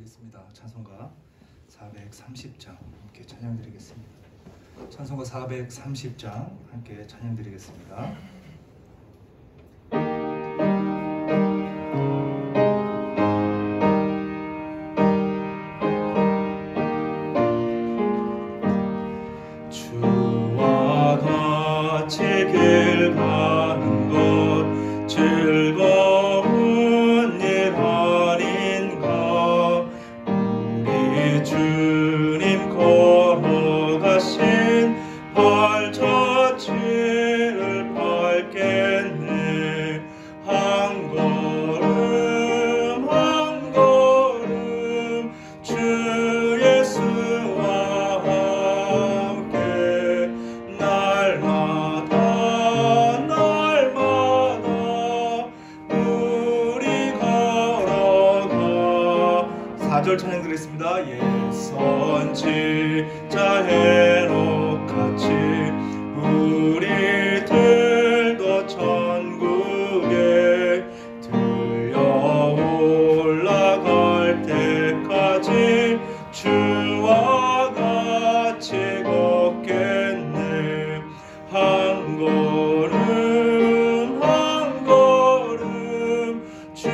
드리겠습니다. 찬송가 430장 함께 찬양 드리겠습니다. 찬송가 430장 함께 찬양 드리겠습니다. 주와 같이 길 가는 것 즐거운 일 아닌가. 우리 주님 걸어가신 발자취를 밟겠네. 한 걸음 한 걸음 주 예수와 함께 날마다 우리 걸어가. 4절 찬양 드리겠습니다. 선지자 헤롯같이 우리들도 천국에 들려 올라갈 때까지 주와 같이 걷겠네. 한 걸음 한 걸음 주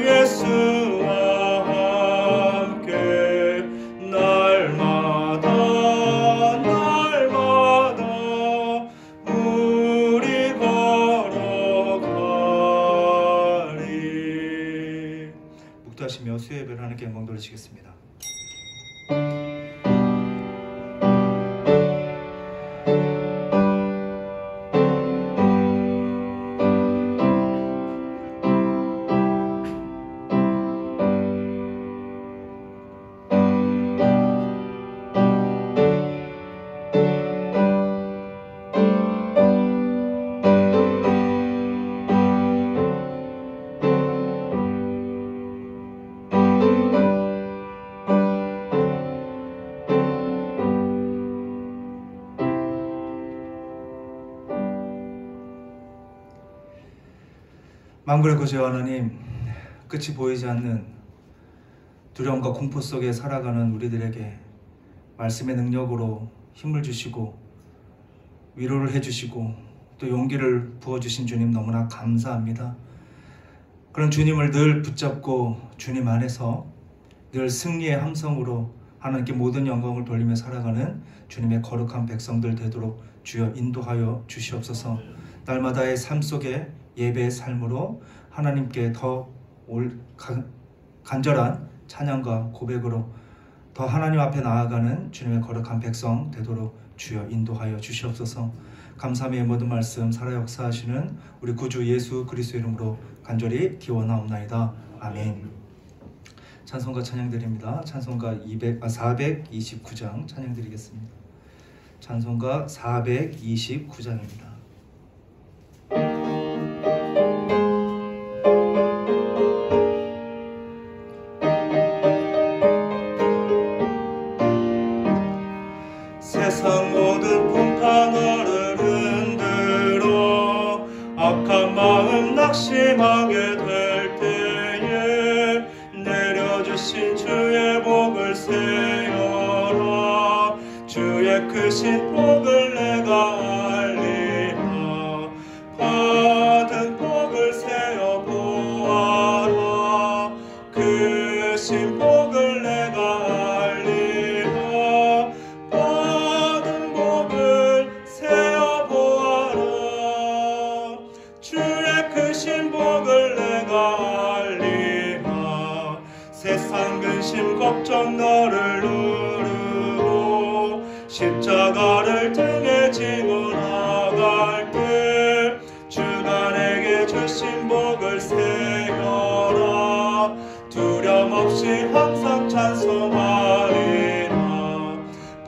예수와 함께 날마다 우리 걸어가리. 묵도하시며 수요 예배를 하나님께 영광 돌리시겠습니다. 만군의 구주 하나님, 끝이 보이지 않는 두려움과 공포 속에 살아가는 우리들에게 말씀의 능력으로 힘을 주시고 위로를 해주시고 또 용기를 부어주신 주님 너무나 감사합니다. 그런 주님을 늘 붙잡고 주님 안에서 늘 승리의 함성으로 하나님께 모든 영광을 돌리며 살아가는 주님의 거룩한 백성들 되도록 주여 인도하여 주시옵소서. 날마다의 삶 속에 예배의 삶으로 하나님께 더 간절한 찬양과 고백으로 더 하나님 앞에 나아가는 주님의 거룩한 백성 되도록 주여 인도하여 주시옵소서. 감사함의 모든 말씀 살아 역사하시는 우리 구주 예수 그리스도 이름으로 간절히 기원하옵나이다. 아멘. 찬송가 찬양 드립니다. 찬송가 429장 찬양 드리겠습니다. 찬송가 429장입니다. 세상 모든 풍파 너를 흔들어 악한 마음 낙심하게 될 때에 내려주신 주의 복을 세어라. 주의 크신 복을 내가 알리라. 받은 복을 세어 보아라. 크신 복을 내가 알리라. 받은 복을 세어 보아라. 주의 크신 복을 내가 알리라. 세상 근심 걱정 너를 누르고 십자가를 등에 지고 나갈 때 주가 내게 주신 복을 세어라. 두려움 없이 항상 찬송하리라.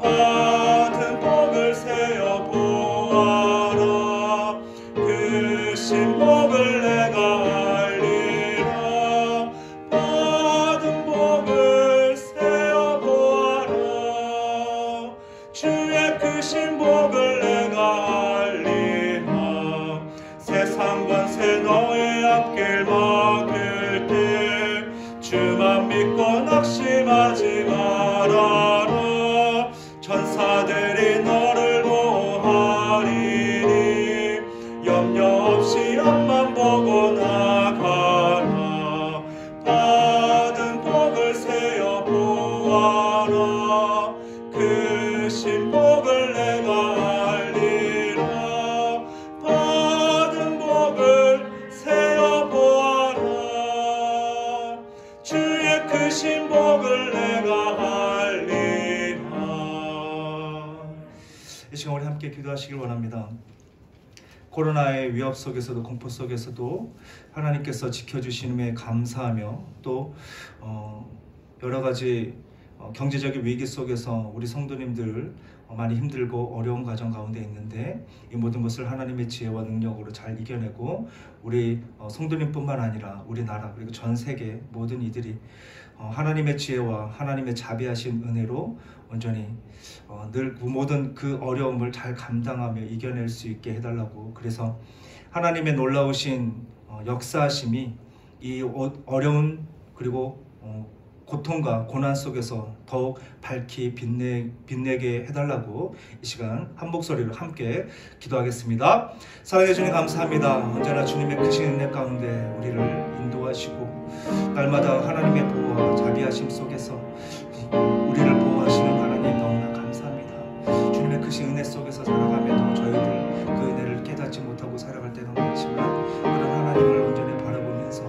받은 복을 세어 보아라. 크신 복을 내가 알리라. 받은 복을 세어 보아라. 주의 크신 복을 내가 알리라. 두려워 낙심하지 말아라. 천사들이 너를 보호하리니 염려 없이 앞만 보고 나가라. 받은 복을 세어 보아라. 그 신복을 내가 알리라. 받은 복을 세어 보아라. 주의 그 신복을 내가 알리라. 이 시간 우리 함께 기도하시길 원합니다. 코로나의 위협 속에서도 공포 속에서도 하나님께서 지켜주시는에 감사하며 또 여러 가지 경제적인 위기 속에서 우리 성도님들 많이 힘들고 어려운 과정 가운데 있는데 이 모든 것을 하나님의 지혜와 능력으로 잘 이겨내고 우리 성도님뿐만 아니라 우리나라 그리고 전 세계 모든 이들이 하나님의 지혜와 하나님의 자비하신 은혜로 온전히 늘 모든 그 어려움을 잘 감당하며 이겨낼 수 있게 해달라고. 그래서 하나님의 놀라우신 역사하심이 이 어려운 그리고 고통과 고난 속에서 더욱 밝히 빛내게 해달라고 이 시간 한 목소리로 함께 기도하겠습니다. 사랑해 주님 감사합니다. 언제나 주님의 크신 은혜 가운데 우리를 인도하시고 날마다 하나님의 보호와 자비하심 속에서 우리를 보호하시는 하나님 너무나 감사합니다. 주님의 크신 은혜 속에서 살아가면도 저희들 그 은혜를 깨닫지 못하고 살아갈 때가 많지만 그런 하나님을 온전히 바라보면서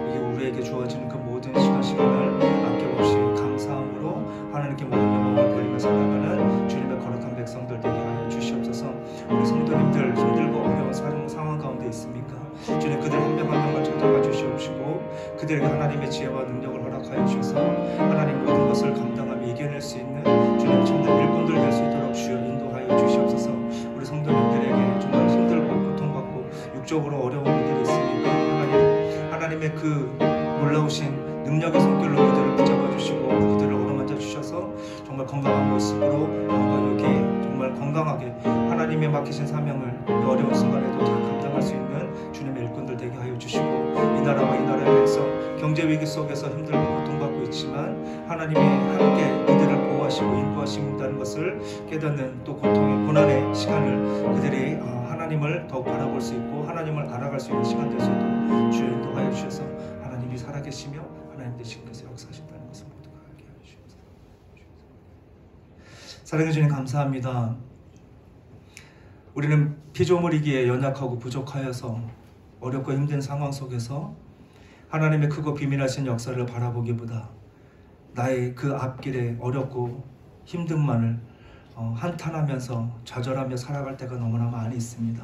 이게 우리에게 주어지는 그 모든 시간을 아낌없이 감사함으로 하나님께 모든 영광을 돌리며 살아가는 주님의 거룩한 백성들 되게 하여 주시옵소서. 우리 성도님들 힘들고 어려운 상황 가운데 있습니까? 주님 그들 한 명 한 명을 찾아가 주시옵시고 그들에게 하나님의 지혜와 능력을 허락하여 주셔서 하나님 모든 것을 감당하며 이겨낼 수 있는 주님 참된 일꾼들 될 수 있도록 주여 인도하여 주시옵소서. 우리 성도님들에게 정말 힘들고 고통받고 육적으로 어려운 일들이 있으니까 하나님의 그 놀라우신 능력의 손길로 그들을 붙잡아 주시고 그들을 어루만져 주셔서 정말 건강한 모습으로 여기 정말 건강하게 하나님의 맡기신 사명을 어려운 순간에도 잘 감당할 수 있는 주님의 일꾼들 되게 하여 주시고 이 나라와 이 나라의 백성 경제 위기 속에서 힘들고 고통받고 있지만 하나님이 함께 그들을 보호하시고 인도하신다는 것을 깨닫는 또 고통의 고난의 시간을 그들이 하나님을 더욱 바라볼 수 있고 하나님을 알아갈 수 있는 시간 될 수 있도록 주여 인도하여 주셔서 하나님이 살아계시며 하나님 되시면서 역사하신다는 것을 모두가 알게 하여 주옵소서. 사랑해 주님 감사합니다. 우리는 피조물이기에 연약하고 부족하여서 어렵고 힘든 상황 속에서 하나님의 크고 비밀하신 역사를 바라보기보다 나의 그 앞길에 어렵고 힘듦만을 한탄하면서 좌절하며 살아갈 때가 너무나 많이 있습니다.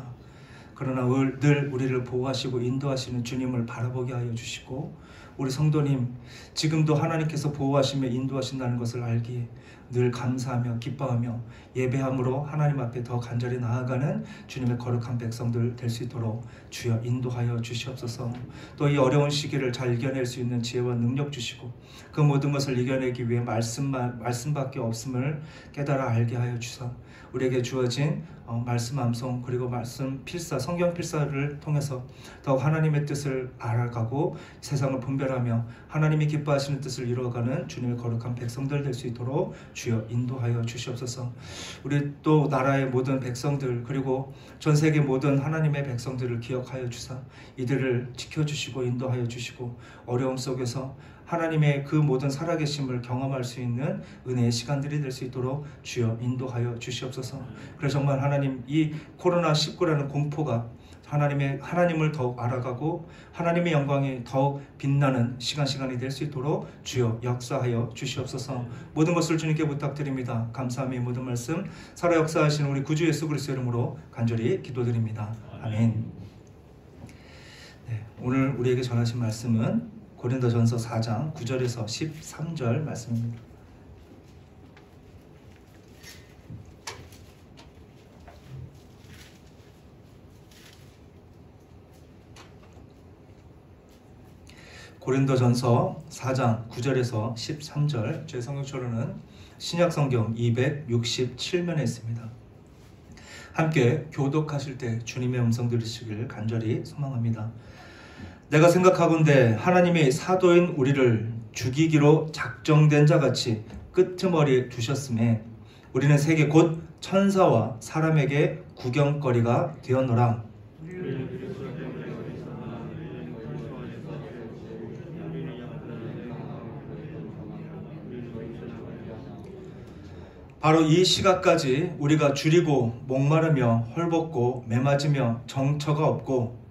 그러나 늘 우리를 보호하시고 인도하시는 주님을 바라보게 하여 주시고 우리 성도님 지금도 하나님께서 보호하시며 인도하신다는 것을 알기에 늘 감사하며 기뻐하며 예배함으로 하나님 앞에 더 간절히 나아가는 주님의 거룩한 백성들 될 수 있도록 주여 인도하여 주시옵소서. 또 이 어려운 시기를 잘 이겨낼 수 있는 지혜와 능력 주시고 그 모든 것을 이겨내기 위해 말씀밖에 없음을 깨달아 알게 하여 주사 우리에게 주어진 말씀 암송 그리고 말씀 필사 성경 필사를 통해서 더욱 하나님의 뜻을 알아가고 세상을 분별하며 하나님이 기뻐하시는 뜻을 이루어가는 주님의 거룩한 백성들 될 수 있도록 주여 인도하여 주시옵소서. 우리 또 나라의 모든 백성들 그리고 전 세계 모든 하나님의 백성들을 기억하여 주사 이들을 지켜주시고 인도하여 주시고 어려움 속에서 하나님의 그 모든 살아계심을 경험할 수 있는 은혜의 시간들이 될 수 있도록 주여 인도하여 주시옵소서. 그래서 정말 하나님 이 코로나19라는 공포가 하나님을 더욱 알아가고 하나님의 영광이 더욱 빛나는 시간이 될 수 있도록 주여 역사하여 주시옵소서. 모든 것을 주님께 부탁드립니다. 감사함의 모든 말씀 살아 역사하시는 우리 구주 예수 그리스도의 이름으로 간절히 기도드립니다. 아멘. 네, 오늘 우리에게 전하신 말씀은 고린도전서 4장 9절에서 13절 말씀입니다. 고린도전서 4장 9절에서 13절 제 성경처로는 신약성경 267면에 있습니다. 함께 교독하실 때 주님의 음성 들으시길 간절히 소망합니다. 내가 생각하건대 하나님의 사도인 우리를 죽이기로 작정된 자같이 끄트머리에 두셨음에 우리는 세계 곧 천사와 사람에게 구경거리가 되었노라. 바로 이 시각까지 우리가 줄이고 목마르며 헐벗고 매맞으며 정처가 없고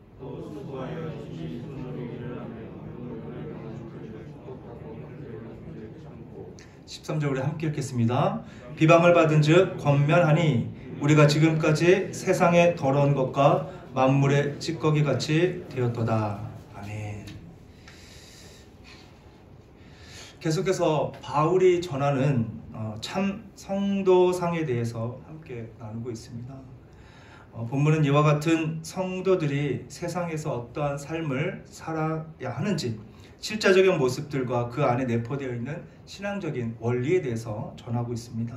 13절 우리 함께 읽겠습니다. 비방을 받은 즉 권면하니 우리가 지금까지 세상의 더러운 것과 만물의 찌꺼기같이 되었도다. 아멘. 계속해서 바울이 전하는 참 성도상에 대해서 함께 나누고 있습니다. 본문은 이와 같은 성도들이 세상에서 어떠한 삶을 살아야 하는지 실제적인 모습들과 그 안에 내포되어 있는 신앙적인 원리에 대해서 전하고 있습니다.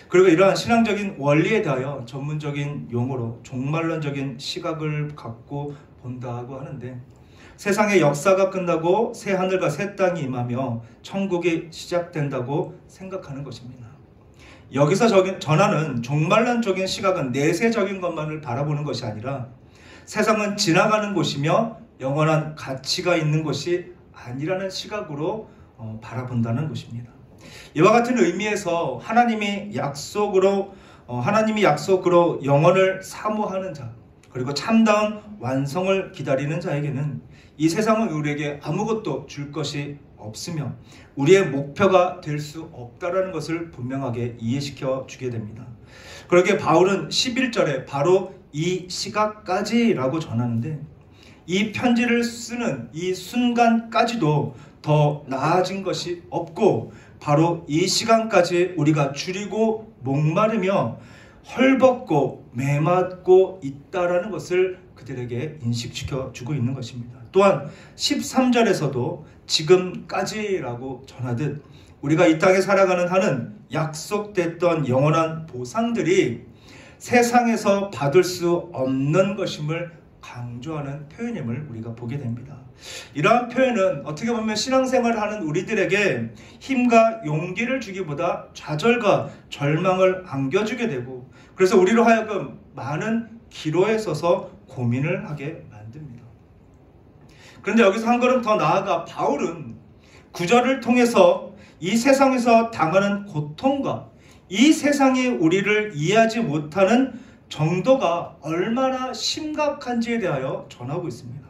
그리고 이러한 신앙적인 원리에 대하여 전문적인 용어로 종말론적인 시각을 갖고 본다고 하는데, 세상의 역사가 끝나고 새 하늘과 새 땅이 임하며 천국이 시작된다고 생각하는 것입니다. 여기서 전하는 종말론적인 시각은 내세적인 것만을 바라보는 것이 아니라 세상은 지나가는 곳이며 영원한 가치가 있는 곳이 아니라는 시각으로 바라본다는 것입니다. 이와 같은 의미에서 하나님이 약속으로 영원을 사모하는 자, 그리고 참다운 완성을 기다리는 자에게는 이 세상은 우리에게 아무것도 줄 것이 없으며 우리의 목표가 될 수 없다는 것을 분명하게 이해시켜 주게 됩니다. 그러기에 바울은 11절에 바로 이 시각까지라고 전하는데, 이 편지를 쓰는 이 순간까지도 더 나아진 것이 없고 바로 이 시간까지 우리가 줄이고 목마르며 헐벗고 매맞고 있다라는 것을 그들에게 인식시켜 주고 있는 것입니다. 또한 13절에서도 지금까지라고 전하듯 우리가 이 땅에 살아가는 한은 약속됐던 영원한 보상들이 세상에서 받을 수 없는 것임을 강조하는 표현임을 우리가 보게 됩니다. 이러한 표현은 어떻게 보면 신앙생활을 하는 우리들에게 힘과 용기를 주기보다 좌절과 절망을 안겨주게 되고, 그래서 우리로 하여금 많은 기로에 서서 고민을 하게 만듭니다. 그런데 여기서 한 걸음 더 나아가 바울은 구절을 통해서 이 세상에서 당하는 고통과 이 세상이 우리를 이해하지 못하는 정도가 얼마나 심각한지에 대하여 전하고 있습니다.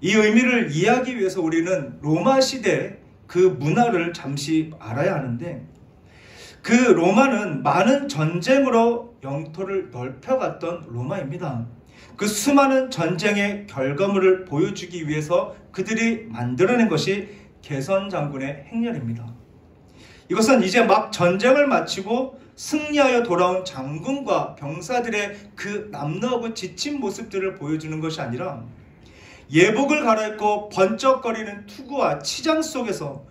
이 의미를 이해하기 위해서 우리는 로마 시대 그 문화를 잠시 알아야 하는데, 그 로마는 많은 전쟁으로 영토를 넓혀갔던 로마입니다. 그 수많은 전쟁의 결과물을 보여주기 위해서 그들이 만들어낸 것이 개선 장군의 행렬입니다. 이것은 이제 막 전쟁을 마치고 승리하여 돌아온 장군과 병사들의 그 남노하고 지친 모습들을 보여주는 것이 아니라 예복을 갈아입고 번쩍거리는 투구와 치장 속에서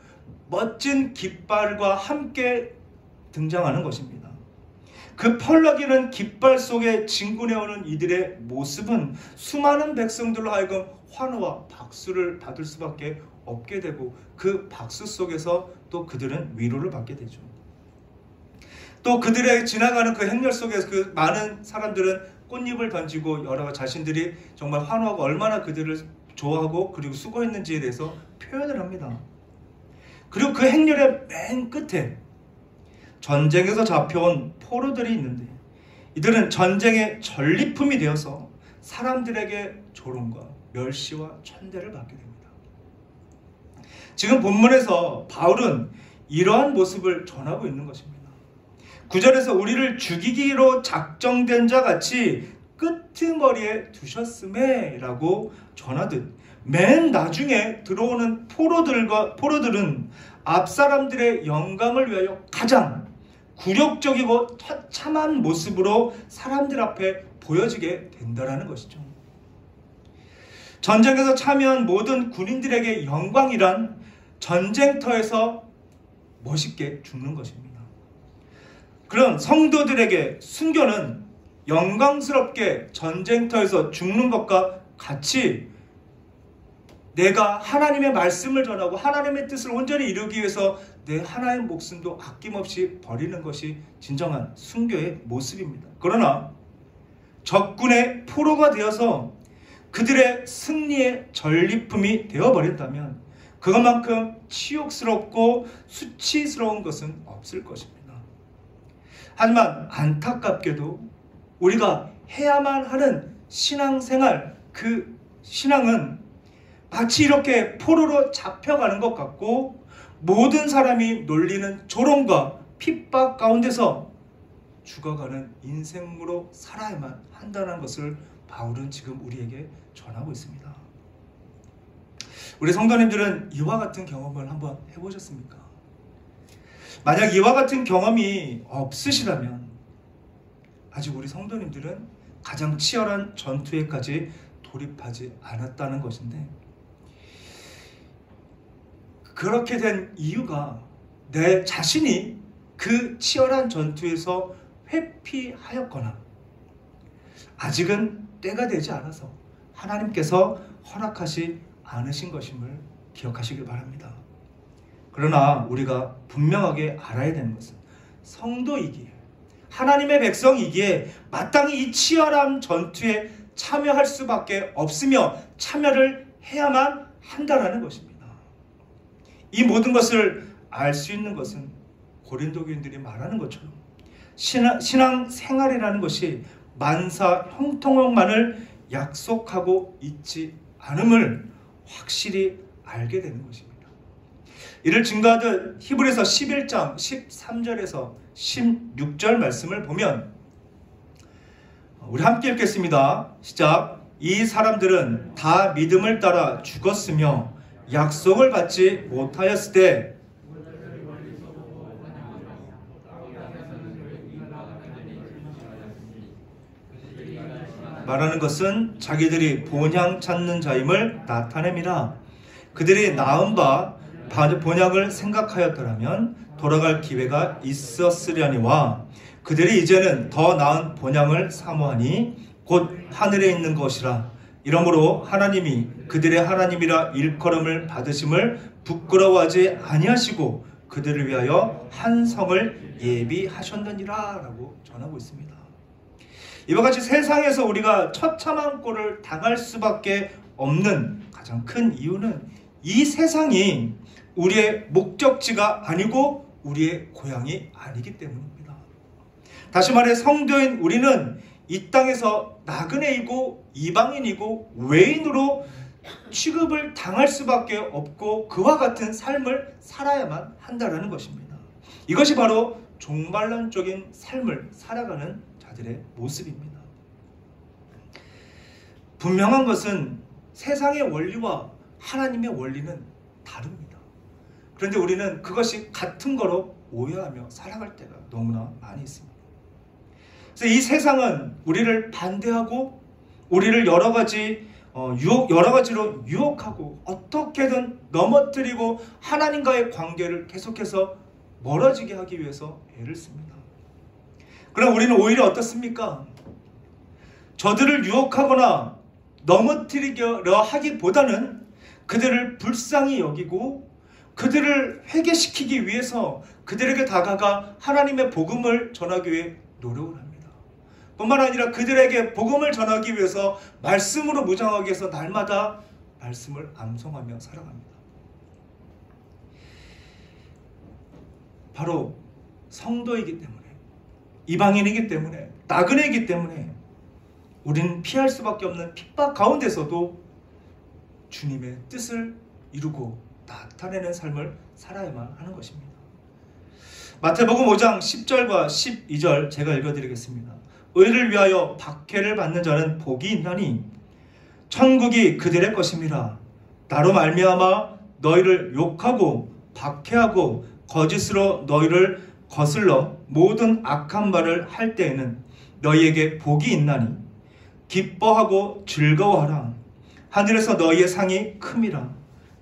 멋진 깃발과 함께 등장하는 것입니다. 그 펄럭이는 깃발 속에 진군해오는 이들의 모습은 수많은 백성들로 하여금 환호와 박수를 받을 수밖에 없게 되고, 그 박수 속에서 또 그들은 위로를 받게 되죠. 또 그들의 지나가는 그 행렬 속에서 그 많은 사람들은 꽃잎을 던지고 여러 자신들이 정말 환호하고 얼마나 그들을 좋아하고 그리고 수고했는지에 대해서 표현을 합니다. 그리고 그 행렬의 맨 끝에 전쟁에서 잡혀온 포로들이 있는데, 이들은 전쟁의 전리품이 되어서 사람들에게 조롱과 멸시와 천대를 받게 됩니다. 지금 본문에서 바울은 이러한 모습을 전하고 있는 것입니다. 9절에서 우리를 죽이기로 작정된 자 같이 끄트머리에 두셨음에 라고 전하듯, 맨 나중에 들어오는 포로들은 앞사람들의 영광을 위하여 가장 굴욕적이고 처참한 모습으로 사람들 앞에 보여지게 된다는 것이죠. 전쟁에서 참여한 모든 군인들에게 영광이란 전쟁터에서 멋있게 죽는 것입니다. 그런 성도들에게 순교는 영광스럽게 전쟁터에서 죽는 것과 같이 내가 하나님의 말씀을 전하고 하나님의 뜻을 온전히 이루기 위해서 내 하나의 목숨도 아낌없이 버리는 것이 진정한 순교의 모습입니다. 그러나 적군의 포로가 되어서 그들의 승리의 전리품이 되어버린다면 그것만큼 치욕스럽고 수치스러운 것은 없을 것입니다. 하지만 안타깝게도 우리가 해야만 하는 신앙생활, 그 신앙은 마치 이렇게 포로로 잡혀가는 것 같고 모든 사람이 놀리는 조롱과 핍박 가운데서 죽어가는 인생으로 살아야만 한다는 것을 바울은 지금 우리에게 전하고 있습니다. 우리 성도님들은 이와 같은 경험을 한번 해보셨습니까? 만약 이와 같은 경험이 없으시다면 아직 우리 성도님들은 가장 치열한 전투에까지 돌입하지 않았다는 것인데, 그렇게 된 이유가 내 자신이 그 치열한 전투에서 회피하였거나 아직은 때가 되지 않아서 하나님께서 허락하지 않으신 것임을 기억하시길 바랍니다. 그러나 우리가 분명하게 알아야 되는 것은 성도이기에, 하나님의 백성이기에 마땅히 이 치열한 전투에 참여할 수밖에 없으며 참여를 해야만 한다는 것입니다. 이 모든 것을 알 수 있는 것은 고린도 교인들이 말하는 것처럼 신앙 생활이라는 것이 만사 형통만을 약속하고 있지 않음을 확실히 알게 되는 것입니다. 이를 증거하듯 히브리서 11장 13절에서 16절 말씀을 보면 우리 함께 읽겠습니다. 시작. 이 사람들은 다 믿음을 따라 죽었으며 약속을 받지 못하였을 때 말하는 것은 자기들이 본향 찾는 자임을 나타냅니다. 그들이 나은 바 본향을 생각하였더라면 돌아갈 기회가 있었으려니와 그들이 이제는 더 나은 본향을 사모하니 곧 하늘에 있는 것이라. 이러므로 하나님이 그들의 하나님이라 일컬음을 받으심을 부끄러워하지 아니하시고 그들을 위하여 한 성을 예비하셨느니라 라고 전하고 있습니다. 이와 같이 세상에서 우리가 처참한 꼴을 당할 수밖에 없는 가장 큰 이유는 이 세상이 우리의 목적지가 아니고 우리의 고향이 아니기 때문입니다. 다시 말해 성도인 우리는 이 땅에서 나그네이고 이방인이고 외인으로 취급을 당할 수밖에 없고 그와 같은 삶을 살아야만 한다는 것입니다. 이것이 바로 종말론적인 삶을 살아가는 자들의 모습입니다. 분명한 것은 세상의 원리와 하나님의 원리는 다릅니다. 그런데 우리는 그것이 같은 거로 오해하며 살아갈 때가 너무나 많이 있습니다. 그래서 이 세상은 우리를 반대하고 우리를 여러 가지로 유혹하고 어떻게든 넘어뜨리고 하나님과의 관계를 계속해서 멀어지게 하기 위해서 애를 씁니다. 그럼 우리는 오히려 어떻습니까? 저들을 유혹하거나 넘어뜨리려 하기보다는 그들을 불쌍히 여기고 그들을 회개시키기 위해서 그들에게 다가가 하나님의 복음을 전하기 위해 노력을 합니다. 뿐만 아니라 그들에게 복음을 전하기 위해서 말씀으로 무장하기 위해서 날마다 말씀을 암송하며 살아갑니다. 바로 성도이기 때문에, 이방인이기 때문에, 나그네이기 때문에 우리는 피할 수밖에 없는 핍박 가운데서도 주님의 뜻을 이루고 나타내는 삶을 살아야만 하는 것입니다. 마태복음 5장 10절과 12절 제가 읽어드리겠습니다. 의를 위하여 박해를 받는 자는 복이 있나니 천국이 그들의 것임이라. 나로 말미암아 너희를 욕하고 박해하고 거짓으로 너희를 거슬러 모든 악한 말을 할 때에는 너희에게 복이 있나니 기뻐하고 즐거워하라. 하늘에서 너희의 상이 큼이라.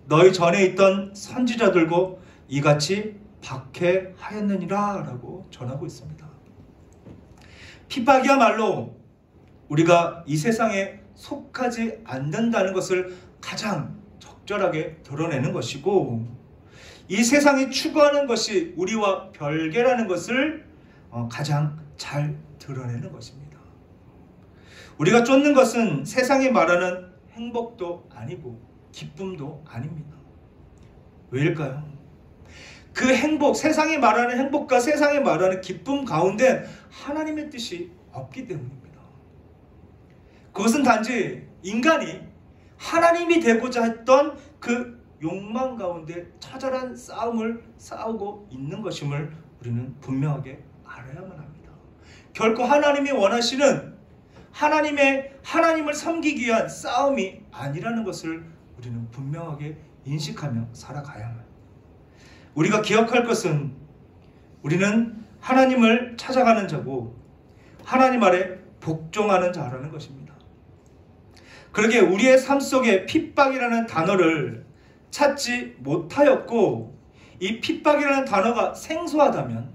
너희 전에 있던 선지자들고 이같이 박해하였느니라 라고 전하고 있습니다. 핍박이야말로 우리가 이 세상에 속하지 않는다는 것을 가장 적절하게 드러내는 것이고, 이 세상이 추구하는 것이 우리와 별개라는 것을 가장 잘 드러내는 것입니다. 우리가 쫓는 것은 세상이 말하는 행복도 아니고 기쁨도 아닙니다. 왜일까요? 그 행복, 세상이 말하는 행복과 세상이 말하는 기쁨 가운데 하나님의 뜻이 없기 때문입니다. 그것은 단지 인간이 하나님이 되고자 했던 그 욕망 가운데 처절한 싸움을 싸우고 있는 것임을 우리는 분명하게 알아야만 합니다. 결코 하나님이 원하시는 하나님을 섬기기 위한 싸움이 아니라는 것을 우리는 분명하게 인식하며 살아가야만 합니다. 우리가 기억할 것은 우리는 하나님을 찾아가는 자고 하나님 아래 복종하는 자라는 것입니다. 그러게 우리의 삶 속에 핍박이라는 단어를 찾지 못하였고, 이 핍박이라는 단어가 생소하다면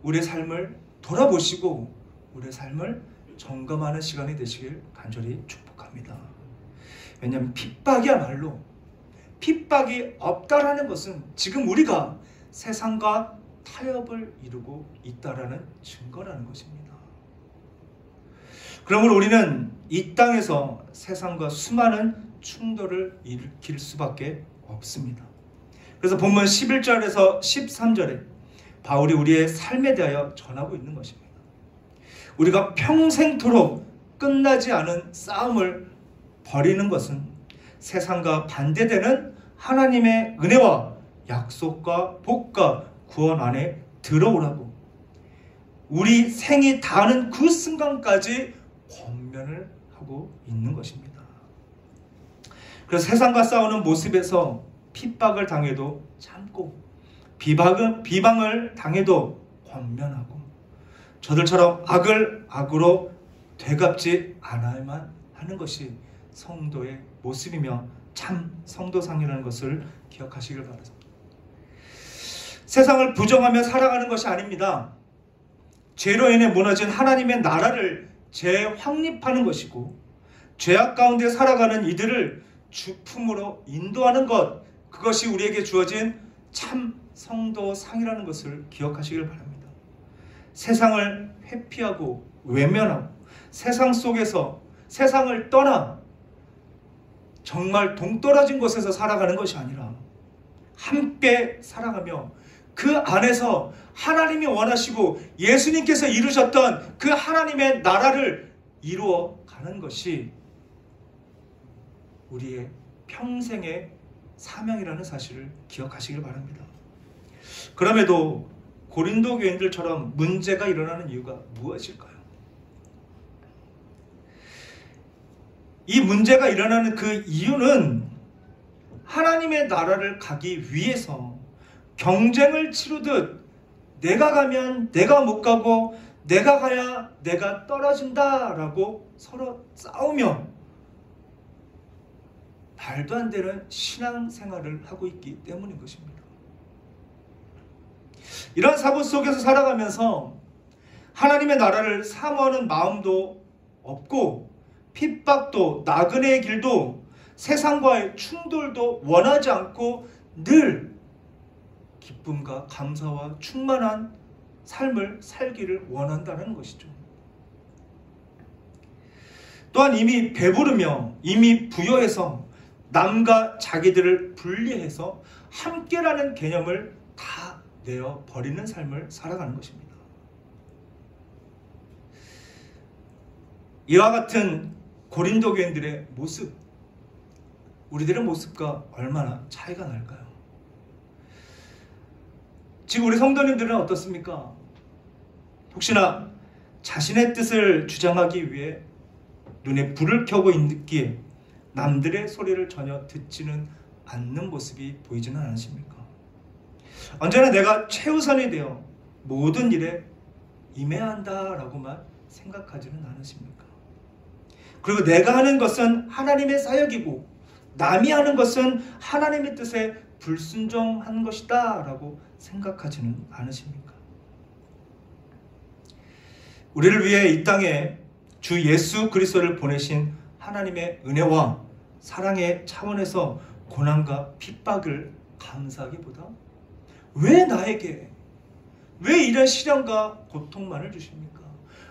우리의 삶을 돌아보시고 우리의 삶을 점검하는 시간이 되시길 간절히 축복합니다. 왜냐하면 핍박이야말로, 핍박이 없다라는 것은 지금 우리가 세상과 타협을 이루고 있다라는 증거라는 것입니다. 그러므로 우리는 이 땅에서 세상과 수많은 충돌을 일으킬 수밖에 없습니다. 그래서 본문 11절에서 13절에 바울이 우리의 삶에 대하여 전하고 있는 것입니다. 우리가 평생토록 끝나지 않은 싸움을 벌이는 것은 세상과 반대되는 하나님의 은혜와 약속과 복과 구원 안에 들어오라고, 우리 생이 다하는 그 순간까지 권면을 하고 있는 것입니다. 그래서 세상과 싸우는 모습에서 핍박을 당해도 참고 비방을 당해도 권면하고, 저들처럼 악을 악으로 되갚지 않아야만 하는 것이 성도의 모습이며 참 성도상이라는 것을 기억하시길 바랍니다. 세상을 부정하며 살아가는 것이 아닙니다. 죄로 인해 무너진 하나님의 나라를 재확립하는 것이고, 죄악 가운데 살아가는 이들을 주품으로 인도하는 것, 그것이 우리에게 주어진 참 성도상이라는 것을 기억하시길 바랍니다. 세상을 회피하고 외면하고 세상 속에서 세상을 떠나 정말 동떨어진 곳에서 살아가는 것이 아니라 함께 살아가며 그 안에서 하나님이 원하시고 예수님께서 이루셨던 그 하나님의 나라를 이루어 가는 것이 우리의 평생의 사명이라는 사실을 기억하시길 바랍니다. 그럼에도 고린도 교인들처럼 문제가 일어나는 이유가 무엇일까요? 이 문제가 일어나는 그 이유는 하나님의 나라를 가기 위해서 경쟁을 치르듯 내가 가면 내가 못 가고 내가 가야 내가 떨어진다라고 서로 싸우며 말도 안 되는 신앙생활을 하고 있기 때문인 것입니다. 이런 사고 속에서 살아가면서 하나님의 나라를 사모하는 마음도 없고 핍박도 나그네의 길도 세상과의 충돌도 원하지 않고 늘 기쁨과 감사와 충만한 삶을 살기를 원한다는 것이죠. 또한 이미 배부르며 이미 부여해서 남과 자기들을 분리해서 함께라는 개념을 다 내어버리는 삶을 살아가는 것입니다. 이와 같은 고린도 교인들의 모습, 우리들의 모습과 얼마나 차이가 날까요? 지금 우리 성도님들은 어떻습니까? 혹시나 자신의 뜻을 주장하기 위해 눈에 불을 켜고 있기에 남들의 소리를 전혀 듣지는 않는 모습이 보이지는 않으십니까? 언제나 내가 최우선이 되어 모든 일에 임해야 한다라고만 생각하지는 않으십니까? 그리고 내가 하는 것은 하나님의 사역이고 남이 하는 것은 하나님의 뜻에 불순종한 것이다 라고 생각하지는 않으십니까? 우리를 위해 이 땅에 주 예수 그리스도를 보내신 하나님의 은혜와 사랑의 차원에서 고난과 핍박을 감사하기보다 왜 나에게 왜 이런 시련과 고통만을 주십니까?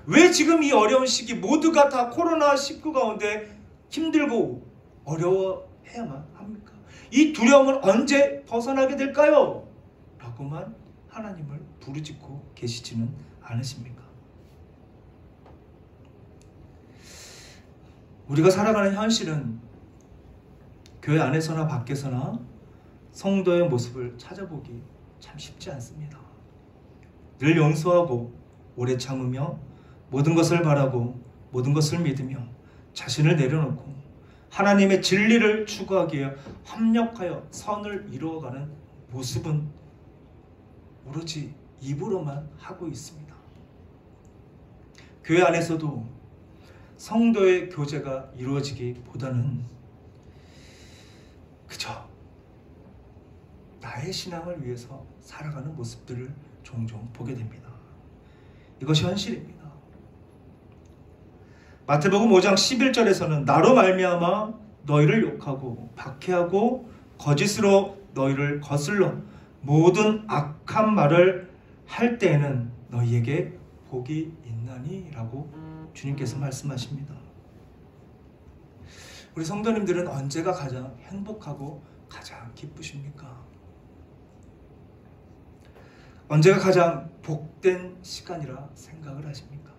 왜 지금 이 어려운 시기 모두가 다 코로나19 가운데 힘들고 어려워해야만 합니까? 이 두려움을 언제 벗어나게 될까요? 라고만 하나님을 부르짖고 계시지는 않으십니까? 우리가 살아가는 현실은 교회 안에서나 밖에서나 성도의 모습을 찾아보기 참 쉽지 않습니다. 늘 용서하고 오래 참으며 모든 것을 바라고 모든 것을 믿으며 자신을 내려놓고 하나님의 진리를 추구하기에 합력하여 선을 이루어가는 모습은 오로지 입으로만 하고 있습니다. 교회 안에서도 성도의 교제가 이루어지기보다는 그저 나의 신앙을 위해서 살아가는 모습들을 종종 보게 됩니다. 이것이 현실입니다. 마태복음 5장 11절에서는 나로 말미암아 너희를 욕하고 박해하고 거짓으로 너희를 거슬러 모든 악한 말을 할 때에는 너희에게 복이 있나니 라고 주님께서 말씀하십니다. 우리 성도님들은 언제가 가장 행복하고 가장 기쁘십니까? 언제가 가장 복된 시간이라 생각을 하십니까?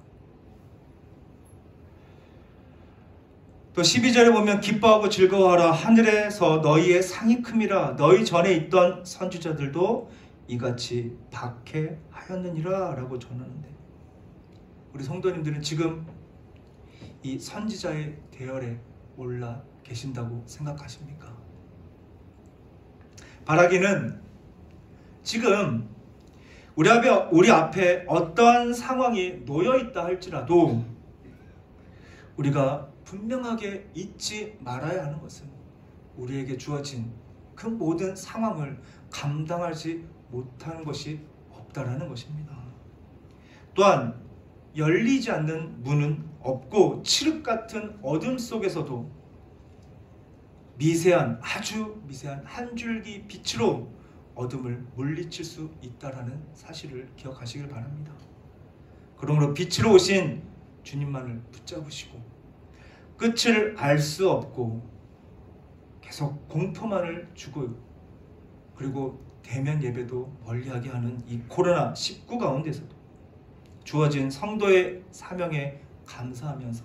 또 12절에 보면 기뻐하고 즐거워하라 하늘에서 너희의 상이 큼이라 너희 전에 있던 선지자들도 이같이 박해하였느니라 라고 전하는데 우리 성도님들은 지금 이 선지자의 대열에 올라 계신다고 생각하십니까? 바라기는 지금 우리 앞에 어떠한 상황이 놓여있다 할지라도 우리가 분명하게 잊지 말아야 하는 것은 우리에게 주어진 그 모든 상황을 감당하지 못하는 것이 없다라는 것입니다. 또한 열리지 않는 문은 없고 칠흑 같은 어둠 속에서도 미세한 아주 미세한 한 줄기 빛으로 어둠을 물리칠 수 있다라는 사실을 기억하시길 바랍니다. 그러므로 빛으로 오신 주님만을 붙잡으시고 끝을 알 수 없고 계속 공포만을 주고 그리고 대면 예배도 멀리하게 하는 이 코로나19 가운데서도 주어진 성도의 사명에 감사하면서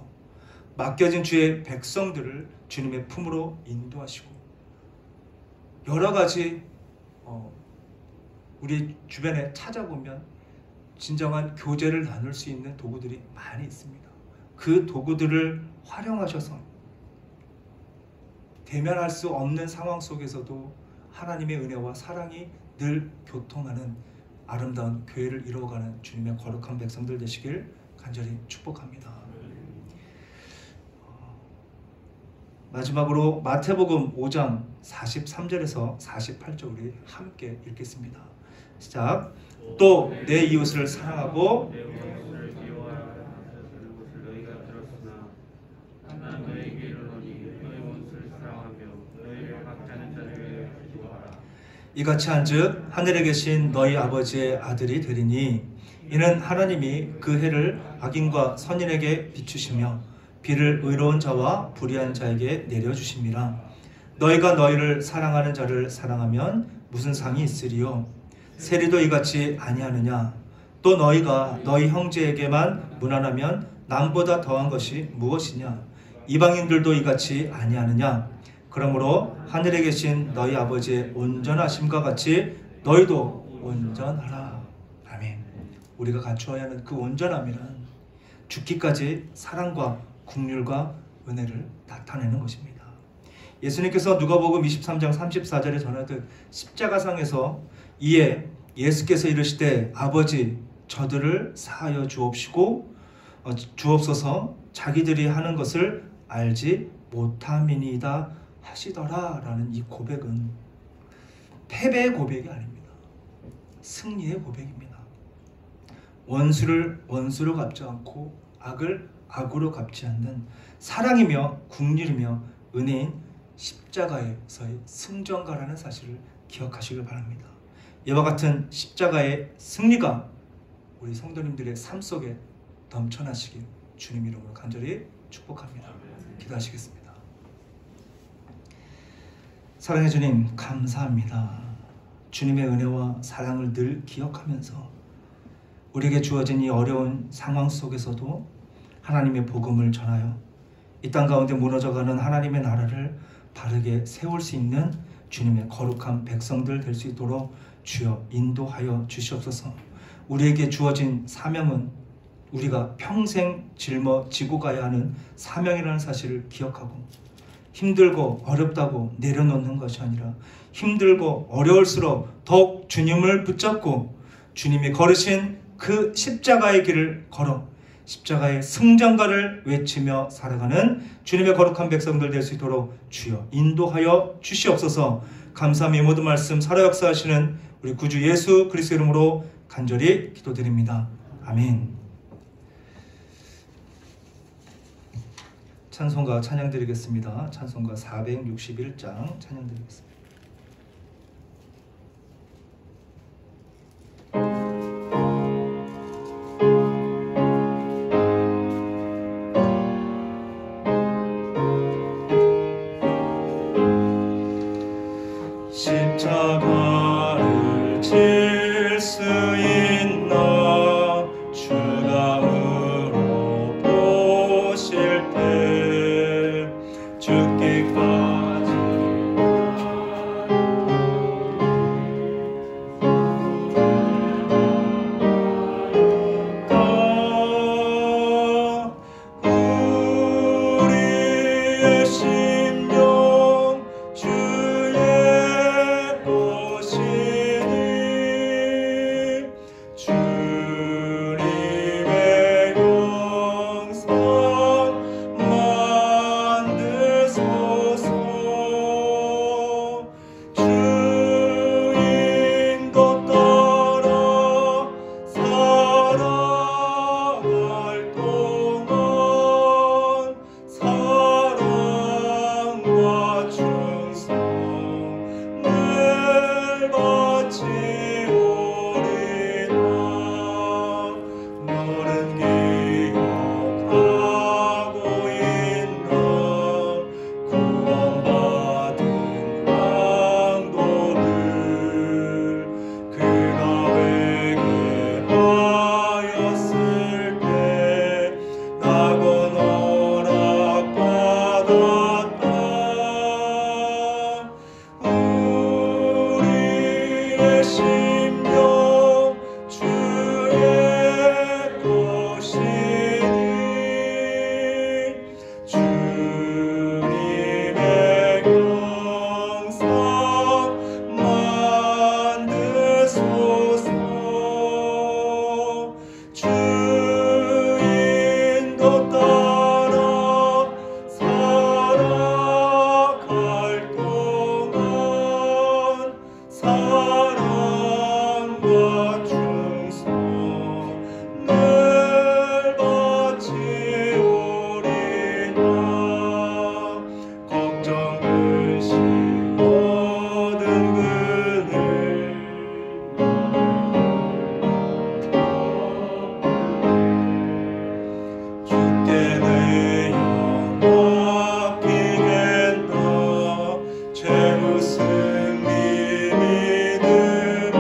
맡겨진 주의 백성들을 주님의 품으로 인도하시고 여러 가지 우리 주변에 찾아보면 진정한 교제를 나눌 수 있는 도구들이 많이 있습니다. 그 도구들을 활용하셔서 대면할 수 없는 상황 속에서도 하나님의 은혜와 사랑이 늘 교통하는 아름다운 교회를 이루어가는 주님의 거룩한 백성들 되시길 간절히 축복합니다. 마지막으로 마태복음 5장 43절에서 48절 우리 함께 읽겠습니다. 시작. 또 내 이웃을 사랑하고 이같이 한즉 하늘에 계신 너희 아버지의 아들이 되리니 이는 하나님이 그 해를 악인과 선인에게 비추시며 비를 의로운 자와 불의한 자에게 내려주심이라. 너희가 너희를 사랑하는 자를 사랑하면 무슨 상이 있으리요? 세리도 이같이 아니하느냐? 또 너희가 너희 형제에게만 무난하면 남보다 더한 것이 무엇이냐? 이방인들도 이같이 아니하느냐? 그러므로 하늘에 계신 너희 아버지의 온전하심과 같이 너희도 온전하라. 아멘. 우리가 갖추어야 하는 그 온전함이란 죽기까지 사랑과 긍휼과 은혜를 나타내는 것입니다. 예수님께서 누가복음 23장 34절에 전하듯 십자가상에서 이에 예수께서 이르시되 아버지 저들을 사하여 주옵소서 자기들이 하는 것을 알지 못함이니이다 하시더라 라는 이 고백은 패배의 고백이 아닙니다. 승리의 고백입니다. 원수를 원수로 갚지 않고 악을 악으로 갚지 않는 사랑이며 긍휼이며 은혜인 십자가에서의 승전가라는 사실을 기억하시길 바랍니다. 이와 같은 십자가의 승리가 우리 성도님들의 삶 속에 넘쳐나시길 주님 이름으로 간절히 축복합니다. 기도하시겠습니다. 사랑의 주님, 감사합니다. 주님의 은혜와 사랑을 늘 기억하면서 우리에게 주어진 이 어려운 상황 속에서도 하나님의 복음을 전하여 이 땅 가운데 무너져가는 하나님의 나라를 바르게 세울 수 있는 주님의 거룩한 백성들 될 수 있도록 주여 인도하여 주시옵소서. 우리에게 주어진 사명은 우리가 평생 짊어지고 가야 하는 사명이라는 사실을 기억하고 힘들고 어렵다고 내려놓는 것이 아니라 힘들고 어려울수록 더욱 주님을 붙잡고 주님이 걸으신 그 십자가의 길을 걸어 십자가의 승전가를 외치며 살아가는 주님의 거룩한 백성들 될 수 있도록 주여 인도하여 주시옵소서. 감사함이 모든 말씀 살아 역사하시는 우리 구주 예수 그리스도 이름으로 간절히 기도드립니다. 아멘. 찬송가 찬양 드리겠습니다. 찬송가 461장 찬양 드리겠습니다. 십자가를 질 수 있나 주감으로 보실 때 죽기까지 우리의 심령 주의 주님의 영상 만드소서. 주인도 따라 살아갈 동안 사랑과 충성 늘 바치오리다. 너는 기억하고 있나 구원받은 강도를 그가 회개하였을 때 낙원 허락받았다. 우리의 심령 주의 것이니 주님의 영상 만드소서. 주인도 따라 살아갈 동안 사랑과 충성 늘 바치오리다. 걱정 근심 모든 그늘 주께 내 영 맡기겠나. 최후 승리 믿음으로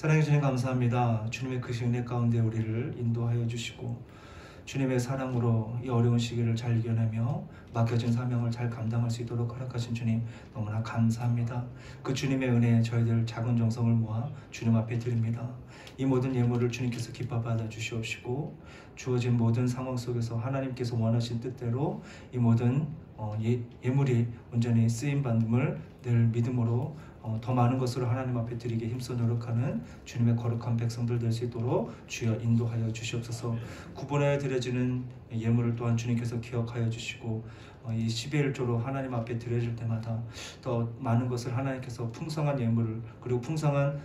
사랑해 주님 감사합니다. 주님의 그 은혜 가운데 우리를 인도하여 주시고 주님의 사랑으로 이 어려운 시기를 잘 이겨내며 맡겨진 사명을 잘 감당할 수 있도록 허락하신 주님 너무나 감사합니다. 그 주님의 은혜에 저희들 작은 정성을 모아 주님 앞에 드립니다. 이 모든 예물을 주님께서 기뻐 받아 주시옵시고 주어진 모든 상황 속에서 하나님께서 원하신 뜻대로 이 모든 예물이 온전히 쓰임받음을 늘 믿음으로 더 많은 것으로 하나님 앞에 드리게 힘써 노력하는 주님의 거룩한 백성들 될 수 있도록 주여 인도하여 주시옵소서. 구분하여 드려지는 예물을 또한 주님께서 기억하여 주시고 이 11조로 하나님 앞에 드려질 때마다 더 많은 것을 하나님께서 풍성한 예물을 그리고 풍성한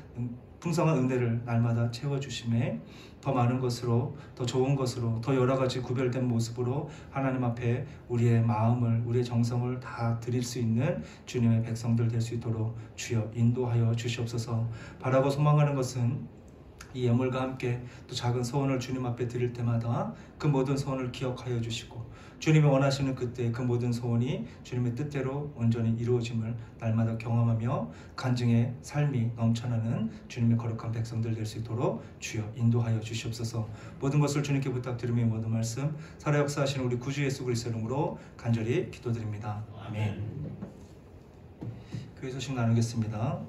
은혜를 날마다 채워주심에 더 많은 것으로 더 좋은 것으로 더 여러 가지 구별된 모습으로 하나님 앞에 우리의 마음을 우리의 정성을 다 드릴 수 있는 주님의 백성들 될 수 있도록 주여 인도하여 주시옵소서. 바라고 소망하는 것은 이 예물과 함께 또 작은 소원을 주님 앞에 드릴 때마다 그 모든 소원을 기억하여 주시고 주님이 원하시는 그때 그 모든 소원이 주님의 뜻대로 온전히 이루어짐을 날마다 경험하며 간증의 삶이 넘쳐나는 주님의 거룩한 백성들 될 수 있도록 주여 인도하여 주시옵소서. 모든 것을 주님께 부탁드리며 모든 말씀 살아 역사하시는 우리 구주 예수 그리스도 이름으로 간절히 기도드립니다. 아멘. 교회 소식 나누겠습니다.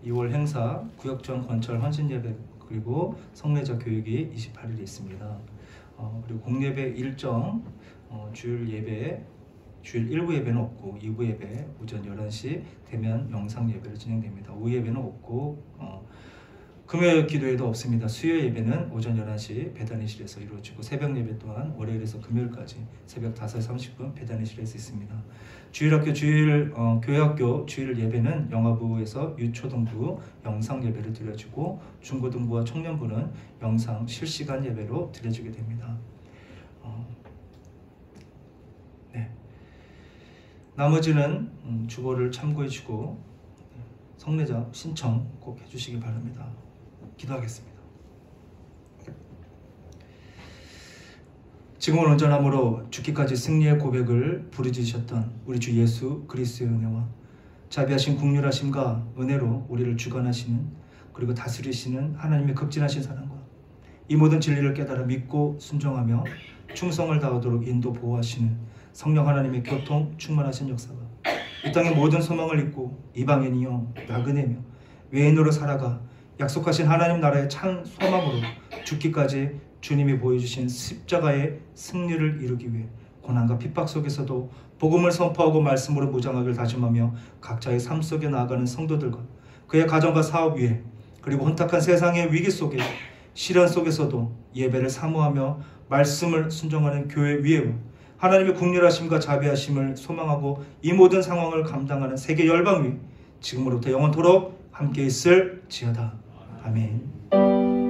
2월 행사 구역전 건철 헌신예배 그리고 성례자 교육이 28일에 있습니다. 그리고 공예배 일정 주일 1부 예배는 없고 2부 예배 오전 11시 대면 영상 예배로 진행됩니다. 오후 예배는 없고 금요 기도회도 없습니다. 수요 예배는 오전 11시 배단위실에서 이루어지고 새벽 예배 또한 월요일에서 금요일까지 새벽 5시 30분 배단위실에서 있습니다. 주일학교 교회학교 주일 예배는 영화부에서 유초등부 영상 예배를 드려지고 중고등부와 청년부는 영상 실시간 예배로 드려지게 됩니다. 네. 나머지는 주보를 참고해주고 성례자 신청 꼭 해주시기 바랍니다. 기도하겠습니다. 지금은 온전함으로 죽기까지 승리의 고백을 부르짖으셨던 우리 주 예수 그리스도의 은혜와 자비하신 국률하심과 은혜로 우리를 주관하시는 그리고 다스리시는 하나님의 극진하신 사랑과 이 모든 진리를 깨달아 믿고 순종하며 충성을 다하도록 인도 보호하시는 성령 하나님의 교통 충만하신 역사가 이 땅의 모든 소망을 잊고 이방인이요 나그네며 외인으로 살아가 약속하신 하나님 나라의 찬 소망으로 죽기까지 주님이 보여주신 십자가의 승리를 이루기 위해 고난과 핍박 속에서도 복음을 선포하고 말씀으로 무장하기를 다짐하며 각자의 삶 속에 나아가는 성도들과 그의 가정과 사업 위에 그리고 혼탁한 세상의 위기 속에 시련 속에서도 예배를 사모하며 말씀을 순종하는 교회 위에 하나님의 국률하심과 자비하심을 소망하고 이 모든 상황을 감당하는 세계 열방 위 지금으로부터 영원토록 함께 있을지어다. 아멘.